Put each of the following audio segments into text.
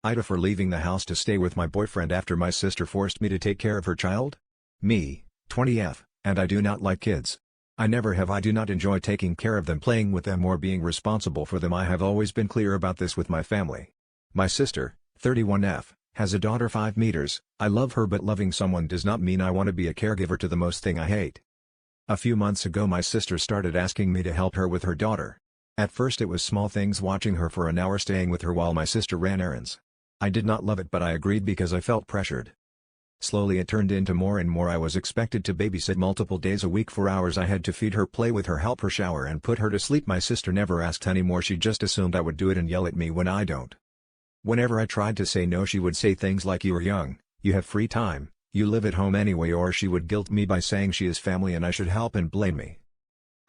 Ida for leaving the house to stay with my boyfriend after my sister forced me to take care of her child? Me, 20F, and I do not like kids. I never have. I do not enjoy taking care of them, playing with them or being responsible for them. I have always been clear about this with my family. My sister, 31F, has a daughter 5 meters. I love her, but loving someone does not mean I want to be a caregiver to the most thing I hate. A few months ago my sister started asking me to help her with her daughter. At first it was small things, watching her for an hour, staying with her while my sister ran errands. I did not love it, but I agreed because I felt pressured. Slowly it turned into more and more. I was expected to babysit multiple days a week for hours. I had to feed her, play with her, help her shower and put her to sleep. My sister never asked anymore. She just assumed I would do it and yell at me when I don't. Whenever I tried to say no, she would say things like, "You are young, you have free time, you live at home anyway," or she would guilt me by saying she is family and I should help and blame me.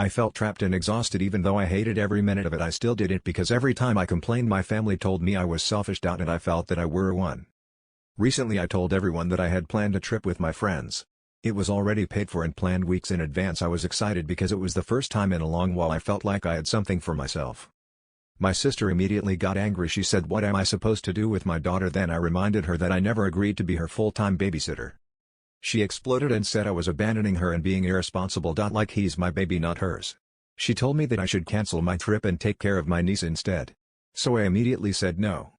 I felt trapped and exhausted. Even though I hated every minute of it, I still did it because every time I complained my family told me I was selfish, and I felt that I were one. Recently I told everyone that I had planned a trip with my friends. It was already paid for and planned weeks in advance. I was excited because it was the first time in a long while I felt like I had something for myself. My sister immediately got angry. She said, "What am I supposed to do with my daughter?" Then I reminded her that I never agreed to be her full-time babysitter. She exploded and said I was abandoning her and being irresponsible. Like he's my baby, not hers. She told me that I should cancel my trip and take care of my niece instead. So I immediately said no.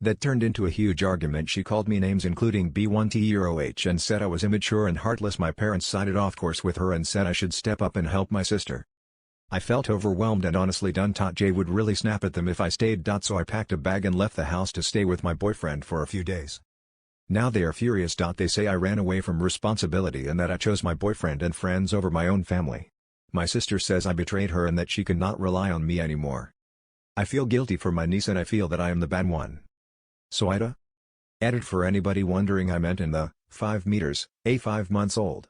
That turned into a huge argument. She called me names including B1TEROH and said I was immature and heartless. My parents sided off course with her and said I should step up and help my sister. I felt overwhelmed and honestly done. Jay would really snap at them if I stayed. So I packed a bag and left the house to stay with my boyfriend for a few days. Now they are furious. They say I ran away from responsibility and that I chose my boyfriend and friends over my own family. My sister says I betrayed her and that she cannot rely on me anymore. I feel guilty for my niece and I feel that I am the bad one. So Ida? Edit for anybody wondering, I meant in the 5 meters, a 5 months old.